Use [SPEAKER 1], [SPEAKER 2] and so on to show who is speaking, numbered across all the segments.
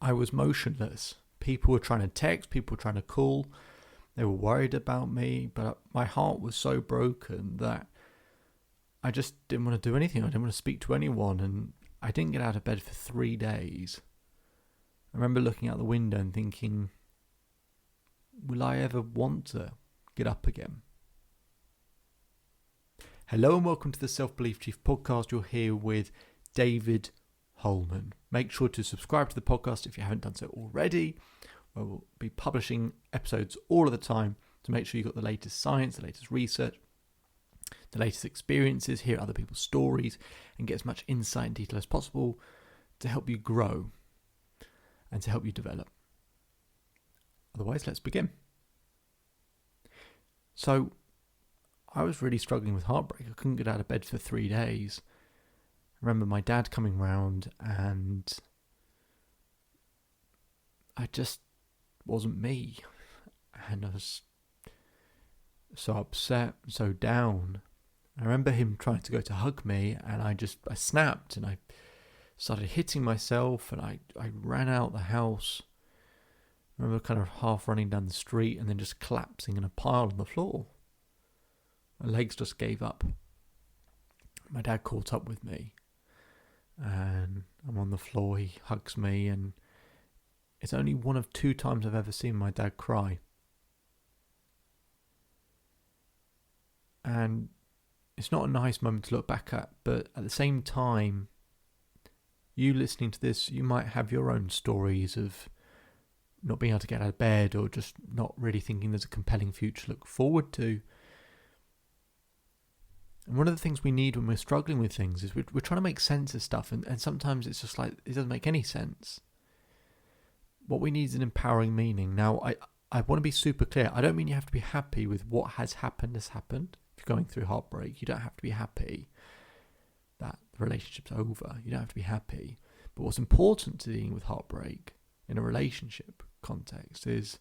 [SPEAKER 1] I was motionless. People were trying to text, people were trying to call. They were worried about me, but my heart was so broken that I just didn't want to do anything. I didn't want to speak to anyone, and I didn't get out of bed for 3 days. I remember looking out the window and thinking, will I ever want to get up again? Hello and welcome to the Self-Belief Chief podcast. You're here with David Holman. Make sure to subscribe to the podcast if you haven't done so already. We'll be publishing episodes all of the time to make sure you've got the latest science, the latest research, the latest experiences, hear other people's stories, and get as much insight and detail as possible to help you grow and to help you develop. Otherwise, let's begin. So, I was really struggling with heartbreak. I couldn't get out of bed for 3 days. I remember my dad coming round and I just wasn't me. And I was so upset, so down. I remember him trying to go to hug me and I snapped and I started hitting myself and I ran out the house. I remember kind of half running down the street and then just collapsing in a pile on the floor. My legs just gave up. My dad caught up with me and I'm on the floor. He hugs me, and it's only one of 2 times I've ever seen my dad cry. And it's not a nice moment to look back at, but at the same time, you listening to this, you might have your own stories of not being able to get out of bed or just not really thinking there's a compelling future to look forward to. And one of the things we need when we're struggling with things is we're trying to make sense of stuff, and sometimes it's just like it doesn't make any sense. What we need is an empowering meaning. Now, I want to be super clear. I don't mean you have to be happy with what has happened. If you're going through heartbreak, you don't have to be happy that the relationship's over. You don't have to be happy. But what's important to dealing with heartbreak in a relationship context is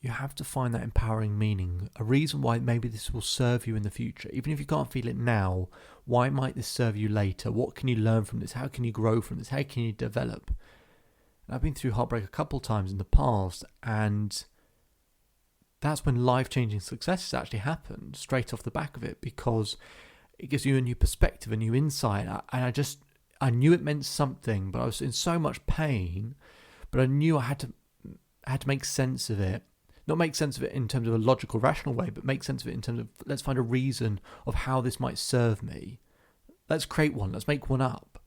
[SPEAKER 1] you have to find that empowering meaning, a reason why maybe this will serve you in the future. Even if you can't feel it now, why might this serve you later? What can you learn from this? How can you grow from this? How can you develop? And I've been through heartbreak a couple of times in the past, and that's when life-changing successes actually happened straight off the back of it, because it gives you a new perspective, a new insight. And I knew it meant something, but I was in so much pain, but I knew I had to make sense of it. Not make sense of it in terms of a logical, rational way, but make sense of it in terms of, let's find a reason of how this might serve me. Let's create one. Let's make one up.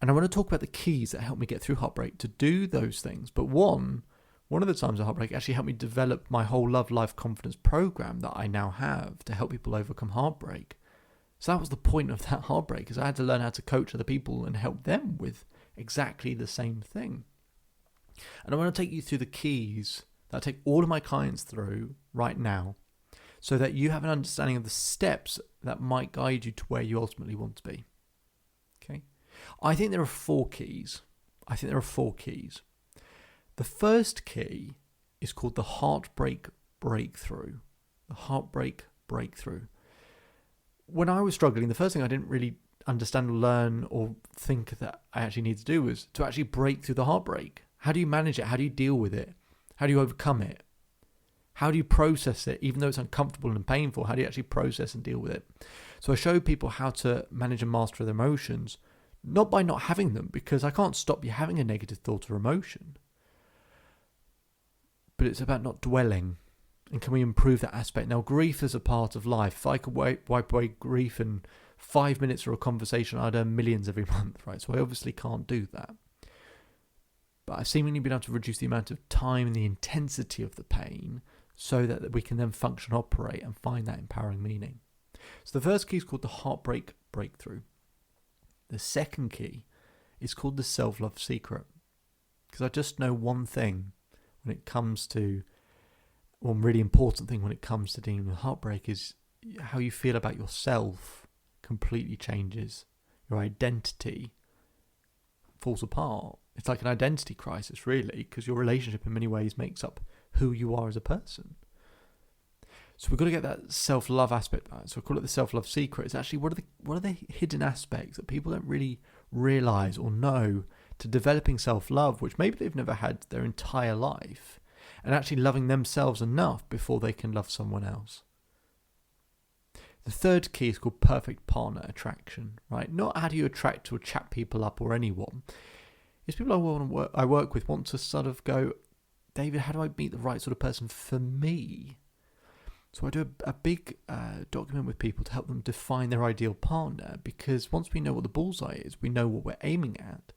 [SPEAKER 1] And I want to talk about the keys that helped me get through heartbreak to do those things. But one of the times of heartbreak actually helped me develop my whole Love Life Confidence program that I now have to help people overcome heartbreak. So that was the point of that heartbreak, is I had to learn how to coach other people and help them with exactly the same thing. And I want to take you through the keys that I take all of my clients through right now, so that you have an understanding of the steps that might guide you to where you ultimately want to be. Okay? I think there are 4 keys. The first key is called the Heartbreak Breakthrough. The Heartbreak Breakthrough. When I was struggling, the first thing I didn't really understand or learn or think that I actually need to do was to actually break through the heartbreak. How do you manage it? How do you deal with it? How do you overcome it? How do you process it? Even though it's uncomfortable and painful, how do you actually process and deal with it? So I show people how to manage and master their emotions, not by not having them, because I can't stop you having a negative thought or emotion. But it's about not dwelling. And can we improve that aspect? Now, grief is a part of life. If I could wipe away grief in 5 minutes for a conversation, I'd earn millions every month, right? So I obviously can't do that. But I've seemingly been able to reduce the amount of time and the intensity of the pain so that we can then function, operate, and find that empowering meaning. So the first key is called the Heartbreak Breakthrough. The second key is called the Self-Love Secret. Because I just know one thing when it comes to, one really important thing when it comes to dealing with heartbreak is how you feel about yourself completely changes. Your identity falls apart. It's like an identity crisis, really, because your relationship in many ways makes up who you are as a person. So we've got to get that self-love aspect out. So I call it the self-love secret. It's actually what are the hidden aspects that people don't really realize or know, to developing self-love, which maybe they've never had their entire life, and actually loving themselves enough before they can love someone else. The third key is called perfect partner attraction, right? Not how do you attract or chat people up or anyone. It's people I work with want to sort of go, David, how do I meet the right sort of person for me? So I do a big document with people to help them define their ideal partner, because once we know what the bullseye is, we know what we're aiming at,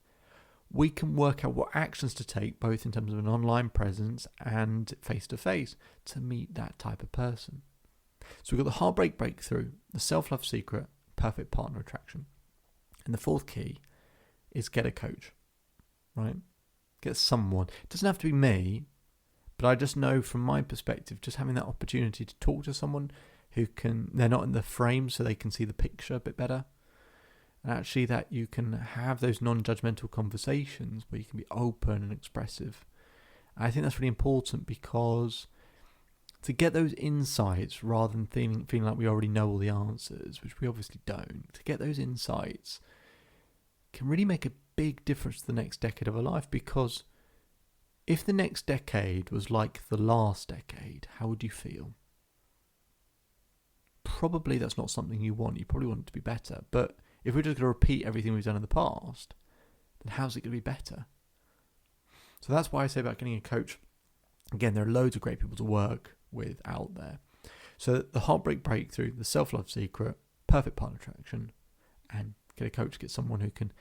[SPEAKER 1] we can work out what actions to take, both in terms of an online presence and face-to-face, to meet that type of person. So we've got the heartbreak breakthrough, the self-love secret, perfect partner attraction. And the fourth key is get a coach, right? Get someone. It doesn't have to be me, but I just know from my perspective, just having that opportunity to talk to someone they're not in the frame so they can see the picture a bit better. And actually that you can have those non-judgmental conversations where you can be open and expressive. And I think that's really important, because to get those insights rather than feeling like we already know all the answers, which we obviously don't, to get those insights can really make a big difference to the next decade of our life. Because if the next decade was like the last decade, how would you feel? Probably that's not something you want. You probably want it to be better. But if we're just going to repeat everything we've done in the past, then how's it going to be better? So that's why I say about getting a coach. Again, there are loads of great people to work with out there. So the heartbreak breakthrough, the self-love secret, perfect partner attraction, and get a coach, get someone who can,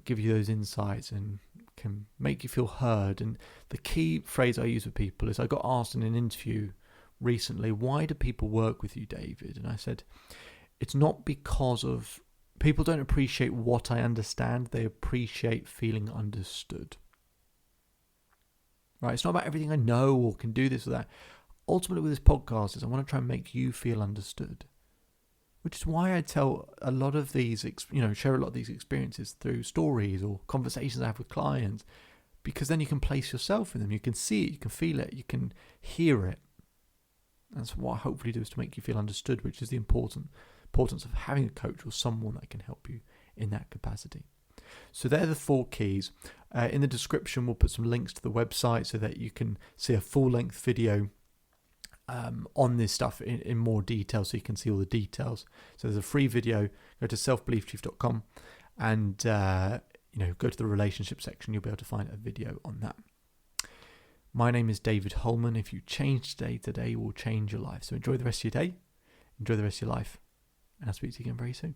[SPEAKER 1] give you those insights and can make you feel heard. And the key phrase I use with people is, I got asked in an interview recently, why do people work with you, David? And I said, it's not because of, people don't appreciate what I understand, they appreciate feeling understood. Right? It's not about everything I know or can do this or that. Ultimately with this podcast is I want to try and make you feel understood, which is why I tell a lot of these, share a lot of these experiences through stories or conversations I have with clients, because then you can place yourself in them. You can see it, you can feel it, you can hear it. That's what I hopefully do, is to make you feel understood, which is the importance of having a coach or someone that can help you in that capacity. So they're the 4 keys. In the description, we'll put some links to the website so that you can see a full-length video on this stuff in more detail, so you can see all the details. So there's a free video. Go to selfbeliefchief.com and go to the relationship section. You'll be able to find a video on that. My name is David Holman. If you change today will change your life. So enjoy the rest of your day, enjoy the rest of your life, and I'll speak to you again very soon.